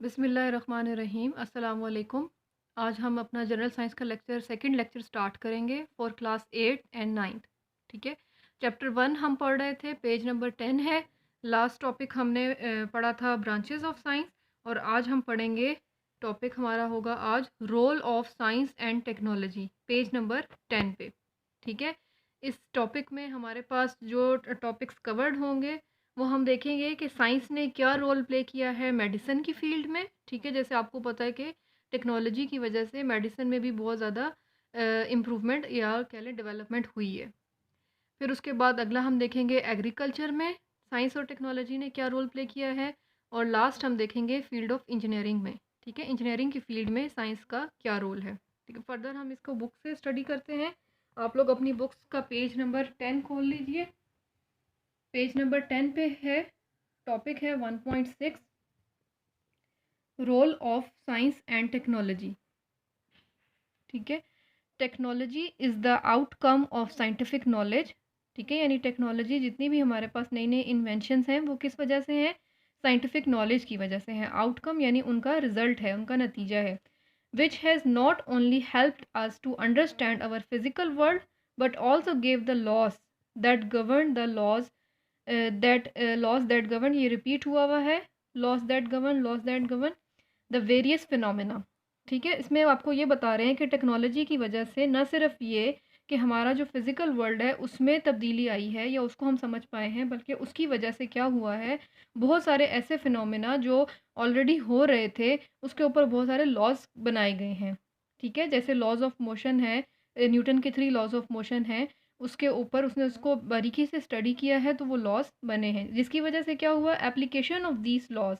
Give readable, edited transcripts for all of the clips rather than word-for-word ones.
बिस्मिल्लाहिर्रहमानिर्रहीम अस्सलाम वालेकुम। आज हम अपना जनरल साइंस का सेकंड लेक्चर स्टार्ट करेंगे फॉर क्लास 8 एंड 9। ठीक है, चैप्टर 1 हम पढ़ रहे थे, पेज नंबर 10 है। लास्ट टॉपिक हमने पढ़ा था ब्रांचेस ऑफ साइंस, और आज हम पढ़ेंगे टॉपिक हमारा होगा आज role of science and technology, page number 10 पे। ठीक है, इस टॉपिक में हमारे पास जो टॉपिक्स कवर्ड होंगे वो हम देखेंगे कि साइंस ने क्या रोल प्ले किया है मेडिसिन की फील्ड में। ठीक है, जैसे आपको पता है कि टेक्नोलॉजी की वजह से मेडिसिन में भी बहुत ज़्यादा इम्प्रूवमेंट या कह लें डेवलपमेंट हुई है। फिर उसके बाद अगला हम देखेंगे एग्रीकल्चर में साइंस और टेक्नोलॉजी ने क्या रोल प्ले किया है, और लास्ट हम देखेंगे फील्ड ऑफ इंजीनियरिंग में। ठीक है, इंजीनियरिंग की फील्ड में साइंस का क्या रोल है। ठीक है, फर्दर हम इसको बुक से स्टडी करते हैं। आप लोग अपनी बुक्स का पेज नंबर 10 खोल लीजिए। पेज नंबर 10 पे है, टॉपिक है 1.6, role of science and technology. ठीक है, technology is the outcome of scientific knowledge. ठीक है, यानी टेक्नोलॉजी जितनी भी हमारे पास नई नई इन्वेंशंस हैं वो किस वजह से हैं, साइंटिफिक नॉलेज की वजह से हैं। आउटकम यानी उनका रिजल्ट है, उनका नतीजा है। Which has not only helped us to understand our physical world but also gave the laws that govern the laws that govern, ये रिपीट हुआ हुआ है, laws that govern the various phenomena. ठीक है, इसमें आपको ये बता रहे हैं कि टेक्नोलॉजी की वजह से न सिर्फ ये कि हमारा जो फिज़िकल वर्ल्ड है उसमें तब्दीली आई है या उसको हम समझ पाए हैं, बल्कि उसकी वजह से क्या हुआ है, बहुत सारे ऐसे फिनोमेना जो ऑलरेडी हो रहे थे उसके ऊपर बहुत सारे लॉज बनाए गए हैं। ठीक है, जैसे लॉज ऑफ मोशन है, न्यूटन के 3 लॉज ऑफ मोशन है, उसके ऊपर उसने उसको बारीकी से स्टडी किया है तो वो लॉज बने हैं, जिसकी वजह से क्या हुआ, application of these laws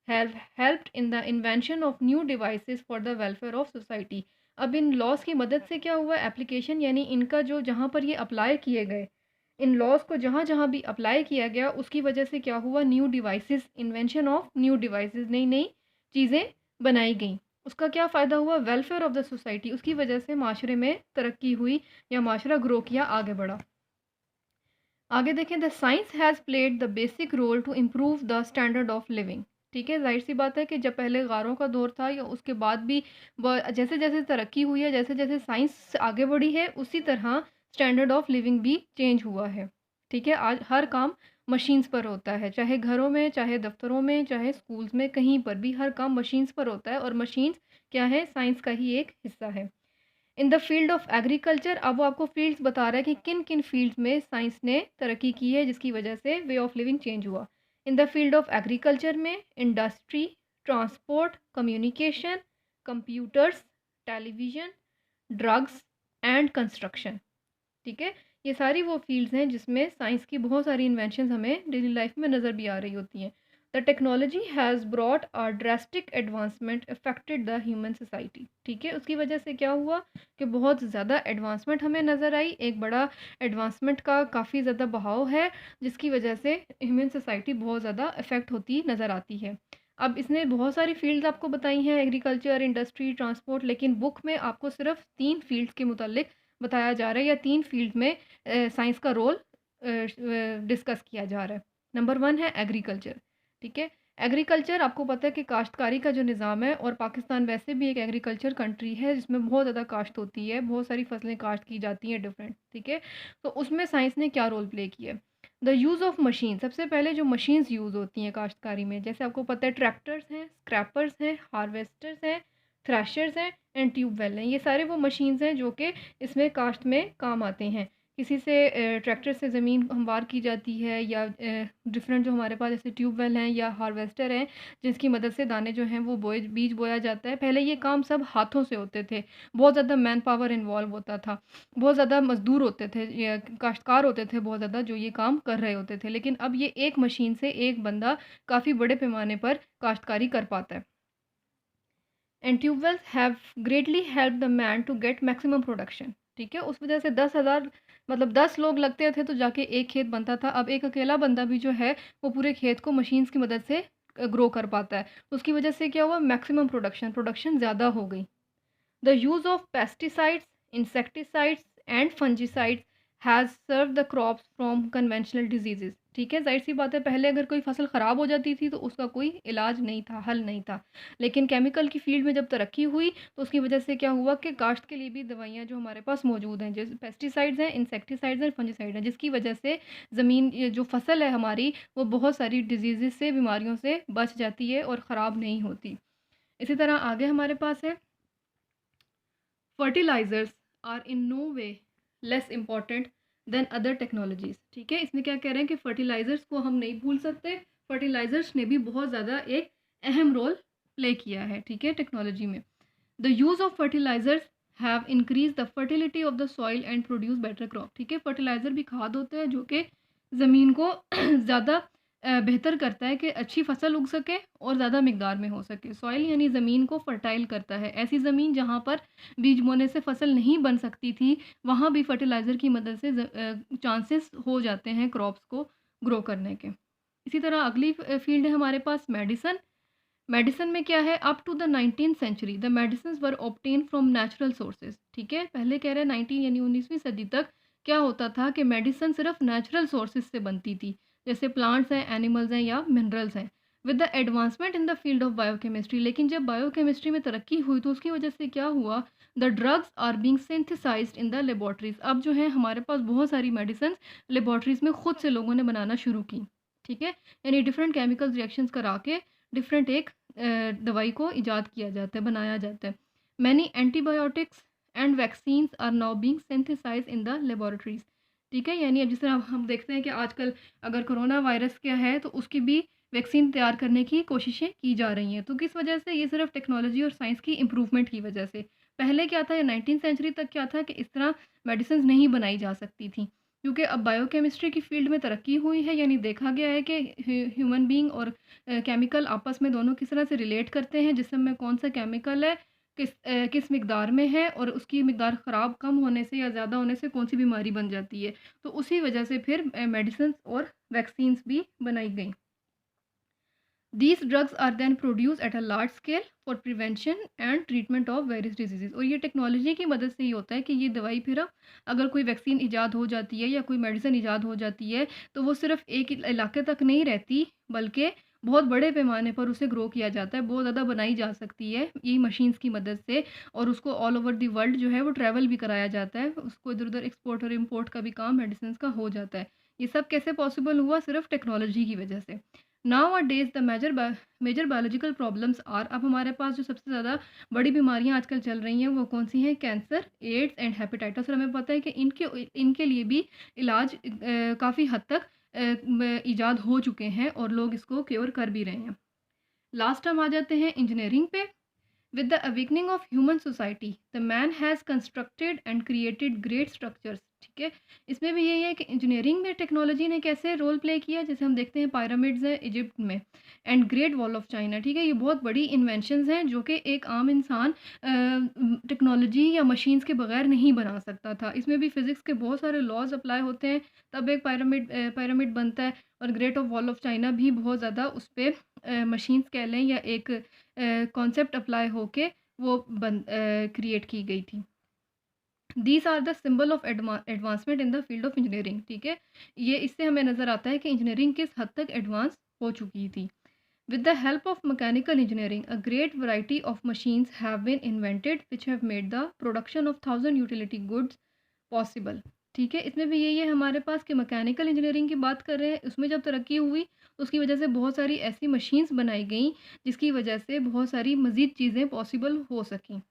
have helped in the invention of new devices for the welfare of society। अब इन लॉज की मदद से क्या हुआ, एप्लीकेशन यानी इनका जो जहाँ पर ये अप्लाई किए गए, इन लॉज को जहाँ जहाँ भी अप्लाई किया गया उसकी वजह से क्या हुआ, new devices, invention of new devices, नई नई चीज़ें बनाई गई। उसका क्या फ़ायदा हुआ, वेलफेयर ऑफ द सोसाइटी, उसकी वजह से माशरे में तरक्की हुई या माशरा ग्रो किया, आगे बढ़ा। आगे देखें, the science has played the basic role to improve the standard of living. ठीक है, जाहिर सी बात है कि जब पहले गारों का दौर था या उसके बाद भी जैसे जैसे तरक्की हुई है, जैसे जैसे साइंस आगे बढ़ी है, उसी तरह स्टैंडर्ड ऑफ लिविंग भी चेंज हुआ है। ठीक है, आज हर काम मशीन्स पर होता है, चाहे घरों में, चाहे दफ्तरों में, चाहे स्कूल्स में, कहीं पर भी हर काम मशीन्स पर होता है, और मशीन्स क्या है, साइंस का ही एक हिस्सा है। इन द फील्ड ऑफ एग्रीकल्चर, अब वो आपको फील्ड्स बता रहा है कि किन किन फील्ड्स में साइंस ने तरक्की की है जिसकी वजह से वे ऑफ लिविंग चेंज हुआ। In the field of agriculture में industry, transport, communication, computers, television, drugs and construction. ठीक है, ये सारी वो फील्ड्स हैं जिसमें साइंस की बहुत सारी इन्वेंशंस हमें डेली लाइफ में नज़र भी आ रही होती हैं। The technology has brought a drastic advancement affected the human society. ठीक है, उसकी वजह से क्या हुआ कि बहुत ज़्यादा एडवांसमेंट हमें नज़र आई, एक बड़ा एडवांसमेंट का काफ़ी ज़्यादा बहाव है, जिसकी वजह से ह्यूमन सोसाइटी बहुत ज़्यादा अफेक्ट होती नज़र आती है। अब इसने बहुत सारी फील्ड्स आपको बताई हैं, एग्रीकल्चर, इंडस्ट्री, ट्रांसपोर्ट, लेकिन बुक में आपको सिर्फ 3 फील्ड्स के मुतालिक बताया जा रहा है, या 3 फील्ड में साइंस का रोल डिस्कस किया जा रहा है। नंबर 1 है एग्रीकल्चर। ठीक है, एग्रीकल्चर आपको पता है कि काश्तकारी का जो निज़ाम है, और पाकिस्तान वैसे भी एक एग्रीकल्चर कंट्री है जिसमें बहुत ज़्यादा काश्त होती है, बहुत सारी फसलें काश्त की जाती हैं डिफरेंट। ठीक है, तो उसमें साइंस ने क्या रोल प्ले किया, द यूज़ ऑफ मशीन। सबसे पहले जो मशीन्स यूज़ होती हैं काश्तकारी में, जैसे आपको पता है ट्रैक्टर्स हैं, स्क्रैपर्स हैं, हार्वेस्टर्स हैं, थ्रैशर्स हैं एंड ट्यूबवेल हैं। ये सारे वो मशीन्स हैं जो कि इसमें काश्त में काम आते हैं। किसी से ट्रैक्टर से ज़मीन हमवार की जाती है, या डिफरेंट जो हमारे पास जैसे ट्यूबवेल हैं या हार्वेस्टर हैं जिसकी मदद से दाने जो हैं वो बीज बोया जाता है। पहले ये काम सब हाथों से होते थे, बहुत ज़्यादा मैन पावर इन्वॉल्व होता था, बहुत ज़्यादा मज़दूर होते थे या काश्तकार होते थे बहुत ज़्यादा जो ये काम कर रहे होते थे, लेकिन अब ये एक मशीन से एक बंदा काफ़ी बड़े पैमाने पर काश्तकारी कर पाता है। And tubewells have greatly help the man to get maximum production. ठीक है, उस वजह से 10,000 मतलब 10 लोग लगते थे तो जाके एक खेत बनता था, अब एक अकेला बंदा भी जो है वो पूरे खेत को मशीन्स की मदद से ग्रो कर पाता है। उसकी वजह से क्या हुआ, मैक्सिमम प्रोडक्शन प्रोडक्शन ज़्यादा हो गई। The use of pesticides, insecticides and fungicides has serve the crops from conventional diseases. ठीक है, ज़ाहिर-सी बात है, पहले अगर कोई फ़सल ख़राब हो जाती थी तो उसका कोई इलाज नहीं था, हल नहीं था। लेकिन केमिकल की फ़ील्ड में जब तरक्की हुई तो उसकी वजह से क्या हुआ कि काश्त के लिए भी दवाइयाँ जो हमारे पास मौजूद हैं, जैसे पेस्टिसाइड्स हैं, इंसेक्टिसाइड्स हैं, फंगिसाइड हैं, जिसकी वजह से ज़मीन, ये जो फ़सल है हमारी, वो बहुत सारी डिजीज़ेज़ से, बीमारियों से बच जाती है और ख़राब नहीं होती। इसी तरह आगे हमारे पास है, fertilisers are in no way less important than other technologies. ठीक है, इसमें क्या कह रहे हैं कि फर्टिलाइज़र्स को हम नहीं भूल सकते, फर्टिलाइज़र्स ने भी बहुत ज़्यादा एक अहम रोल प्ले किया है, ठीक है, टेक्नोलॉजी में। The use of fertilisers have increase the fertility of the soil and produce better crop. ठीक है, फर्टिलाइज़र भी खाद होते हैं जो कि ज़मीन को ज़्यादा बेहतर करता है कि अच्छी फसल उग सके और ज़्यादा मिकदार में हो सके। सॉइल यानी ज़मीन को फर्टाइल करता है। ऐसी ज़मीन जहाँ पर बीज बोने से फसल नहीं बन सकती थी, वहाँ भी फर्टिलाइज़र की मदद से चांसेस हो जाते हैं क्रॉप्स को ग्रो करने के। इसी तरह अगली फील्ड है हमारे पास, मेडिसन। मेडिसिन में क्या है, up to the 19th century the medicines were obtain from natural sources. ठीक है, पहले कह रहे हैं 19 यानी 19वीं सदी तक क्या होता था कि मेडिसिन सिर्फ नेचुरल सोर्सेज से बनती थी, जैसे प्लांट्स हैं, एनिमल्स हैं या मिनरल्स हैं। With the advancement in the field of biochemistry, लेकिन जब बायोकेमिस्ट्री में तरक्की हुई तो उसकी वजह से क्या हुआ, the drugs are being synthesised in the laboratories. अब जो है हमारे पास बहुत सारी मेडिसिन लेबॉर्ट्रीज में खुद से लोगों ने बनाना शुरू की। ठीक है, यानी डिफरेंट केमिकल रिएक्शंस करा के डिफरेंट एक दवाई को इजाद किया जाता है, बनाया जाता है। Many antibiotics and vaccines are now being synthesise in the laboratories. ठीक है, यानी अब जिस तरह हम देखते हैं कि आजकल अगर कोरोना वायरस क्या है तो उसकी भी वैक्सीन तैयार करने की कोशिशें की जा रही हैं। तो किस वजह से, ये सिर्फ टेक्नोलॉजी और साइंस की इम्प्रूवमेंट की वजह से। पहले क्या था, या 19th सेंचुरी तक क्या था कि इस तरह मेडिसिन नहीं बनाई जा सकती थी, क्योंकि अब बायोकेमिस्ट्री की फील्ड में तरक्की हुई है, यानी देखा गया है कि ह्यूमन बीइंग और केमिकल आपस में दोनों किस तरह से रिलेट करते हैं, जिसम में कौन सा केमिकल है, किस मिकदार में है, और उसकी मिकदार ख़राब कम होने से या ज़्यादा होने से कौन सी बीमारी बन जाती है। तो उसी वजह से फिर मेडिसिन और वैक्सीन्स भी बनाई गई। These drugs are then produced at a large scale for prevention and treatment of various diseases। और ये टेक्नोलॉजी की मदद से ही होता है कि ये दवाई फिर अब अगर कोई वैक्सीन ईजाद हो जाती है या कोई मेडिसिन ईजाद हो जाती है तो वो सिर्फ एक इलाके तक नहीं रहती, बल्कि बहुत बड़े पैमाने पर उसे ग्रो किया जाता है, बहुत ज़्यादा बनाई जा सकती है यही मशीन्स की मदद से, और उसको ऑल ओवर द वर्ल्ड जो है वो ट्रैवल भी कराया जाता है, उसको इधर उधर एक्सपोर्ट और इम्पोर्ट का भी काम मेडिसिन का हो जाता है। ये सब कैसे पॉसिबल हुआ, सिर्फ टेक्नोलॉजी की वजह से। Nowadays the major biological problems are, अब हमारे पास जो सबसे ज़्यादा बड़ी बीमारियां आजकल चल रही हैं वो कौन सी हैं, कैंसर, एड्स एंड हेपेटाइटिस। और हमें पता है कि इनके लिए भी इलाज काफ़ी हद तक ईजाद हो चुके हैं और लोग इसको क्योर कर भी रहे हैं। लास्ट हम आ जाते हैं इंजीनियरिंग पे। With the awakening of human society, the man has constructed and created great structures। ठीक है, इसमें भी यही है कि इंजीनियरिंग में टेक्नोलॉजी ने कैसे रोल प्ले किया, जैसे हम देखते हैं पिरामिड्स है इजिप्ट में, and great wall of China. ठीक है, ये बहुत बड़ी इन्वेंशंस हैं जो कि एक आम इंसान टेक्नोलॉजी या मशीन्स के बगैर नहीं बना सकता था। इसमें भी फिज़िक्स के बहुत सारे लॉज अप्लाई होते हैं, तब एक पिरामिड बनता है। और great of wall of China भी बहुत ज़्यादा उस पर मशीन्स कह लें या एक कॉन्सेप्ट अप्लाई होके वो क्रिएट की गई थी। These are the symbol of advancement in the field of engineering. ठीक है, ये इससे हमें नज़र आता है कि इंजीनियरिंग किस हद तक एडवांस हो चुकी थी। With the help of mechanical engineering a great variety of machines have been invented which have made the production of 1000 utility goods possible. ठीक है, इसमें भी यही है हमारे पास कि मैकेनिकल इंजीनियरिंग की बात कर रहे हैं, उसमें जब तरक्की हुई तो उसकी वजह से बहुत सारी ऐसी मशीन्स बनाई गई जिसकी वजह से बहुत सारी मज़ीद चीज़ें पॉसिबल हो सकें।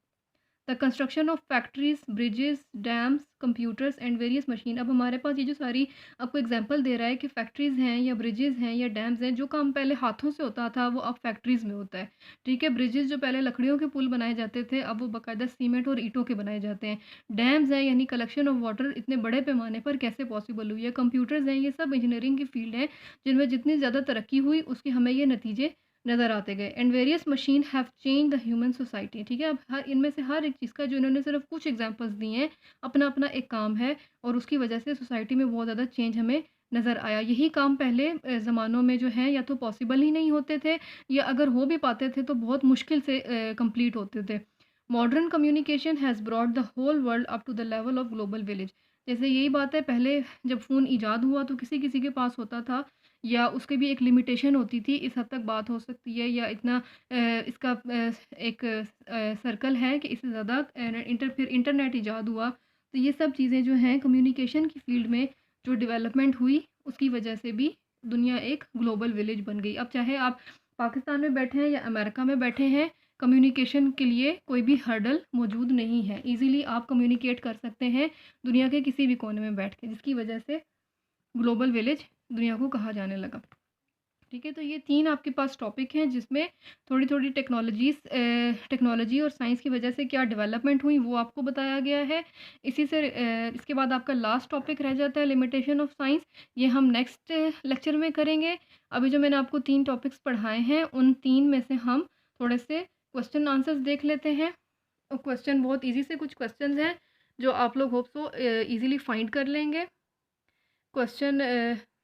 The construction of factories, bridges, dams, computers and various machine. अब हमारे पास ये जो सारी आपको एग्जांपल दे रहा है कि फैक्ट्रीज़ हैं या ब्रिजेस हैं या डैम्स हैं, जो काम पहले हाथों से होता था वो अब फैक्ट्रीज़ में होता है। ठीक है, ब्रिजेस जो पहले लकड़ियों के पुल बनाए जाते थे अब वो बाकायदा सीमेंट और ईंटों के बनाए जाते हैं। डैम्स हैं यानी कलेक्शन ऑफ वाटर इतने बड़े पैमाने पर कैसे पॉसिबल हुई है। कंप्यूटर्स हैं, ये सब इंजीनियरिंग की फील्ड है जिनमें जितनी ज़्यादा तरक्की हुई उसकी हमें ये नतीजे नज़र आते गए। And various machine have change the human society. ठीक है, अब हर इनमें से हर एक चीज़ का जो इन्होंने सिर्फ कुछ एग्जांपल्स दिए हैं, अपना अपना एक काम है और उसकी वजह से सोसाइटी में बहुत ज़्यादा चेंज हमें नज़र आया। यही काम पहले ज़मानों में जो है या तो पॉसिबल ही नहीं होते थे या अगर हो भी पाते थे तो बहुत मुश्किल से कंप्लीट होते थे। Modern communication has brought the whole world up to the level of global village. जैसे यही बात है, पहले जब फ़ोन इजाद हुआ तो किसी-किसी के पास होता था, या उसकी भी एक लिमिटेशन होती थी, इस हद तक बात हो सकती है, या इतना इसका एक सर्कल है कि इससे ज़्यादा फिर इंटरनेट इजाद हुआ। तो ये सब चीज़ें जो हैं कम्युनिकेशन की फ़ील्ड में जो डेवलपमेंट हुई, उसकी वजह से भी दुनिया एक ग्लोबल विलेज बन गई। अब चाहे आप पाकिस्तान में बैठे हैं या अमेरिका में बैठे हैं, कम्युनिकेशन के लिए कोई भी हर्डल मौजूद नहीं है। ईज़िली आप कम्युनिकेट कर सकते हैं दुनिया के किसी भी कोने में बैठ के, जिसकी वजह से ग्लोबल विलेज दुनिया को कहा जाने लगा। ठीक है, तो ये 3 आपके पास टॉपिक हैं जिसमें थोड़ी-थोड़ी टेक्नोलॉजी और साइंस की वजह से क्या डेवलपमेंट हुई वो आपको बताया गया है। इसी से इसके बाद आपका लास्ट टॉपिक रह जाता है लिमिटेशन ऑफ साइंस, ये हम नेक्स्ट लेक्चर में करेंगे। अभी जो मैंने आपको 3 टॉपिक्स पढ़ाए हैं, उन 3 में से हम थोड़े से क्वेश्चन आंसर्स देख लेते हैं। और क्वेश्चन बहुत ईज़ी से कुछ क्वेश्चंस हैं जो आप लोग होप सो ईज़िली फाइंड कर लेंगे। क्वेश्चन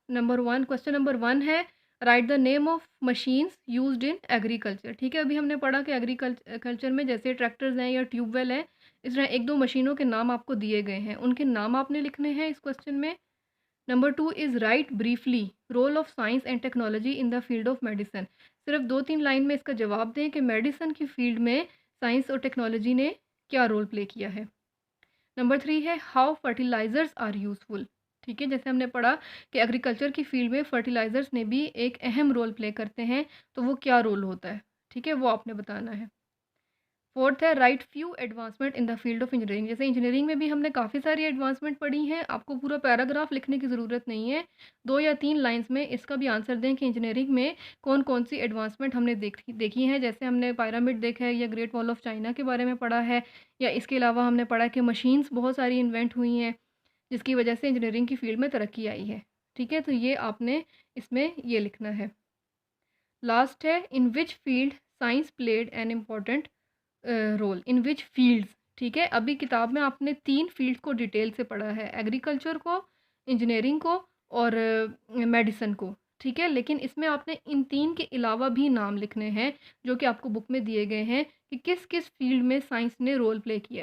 नंबर 1 है, right the name of machines used in agriculture. ठीक है, अभी हमने पढ़ा कि एग्रीकल्चर में जैसे ट्रैक्टर्स हैं या ट्यूबवेल हैं, इस तरह 1-2 मशीनों के नाम आपको दिए गए हैं, उनके नाम आपने लिखने हैं इस क्वेश्चन में। Number 2 is write briefly role of science and technology in the field of medicine. सिर्फ 2-3 लाइन में इसका जवाब दें कि मेडिसिन की फील्ड में साइंस और टेक्नोलॉजी ने क्या रोल प्ले किया है। नंबर 3 है, हाउ फर्टिलाइज़र्स आर यूज़फुल। ठीक है, जैसे हमने पढ़ा कि एग्रीकल्चर की फील्ड में फर्टिलाइज़र्स ने भी एक अहम रोल प्ले करते हैं, तो वो क्या रोल होता है, ठीक है, वो आपने बताना है। फोर्थ है, right few advancement in the field of engineering. जैसे इंजीनियरिंग में भी हमने काफ़ी सारी एडवांसमेंट पढ़ी हैं, आपको पूरा पैराग्राफ लिखने की ज़रूरत नहीं है, 2 या 3 लाइन्स में इसका भी आंसर दें कि इंजीनियरिंग में कौन-कौन सी एडवांसमेंट हमने देखी हैं। जैसे हमने पिरामिड देखा है या ग्रेट वॉल ऑफ चाइना के बारे में पढ़ा है, या इसके अलावा हमने पढ़ा कि मशीन्स बहुत सारी इन्वेंट हुई हैं, जिसकी वजह से इंजीनियरिंग की फील्ड में तरक्की आई है। ठीक है, तो ये आपने इसमें ये लिखना है। लास्ट है, in which field science played an important role, in which fields. ठीक है, अभी किताब में आपने 3 फील्ड को डिटेल से पढ़ा है, एग्रीकल्चर को, इंजीनियरिंग को और मेडिसिन को। ठीक है, लेकिन इसमें आपने इन 3 के अलावा भी नाम लिखने हैं जो कि आपको बुक में दिए गए हैं कि किस किस फील्ड में साइंस ने रोल प्ले किया है।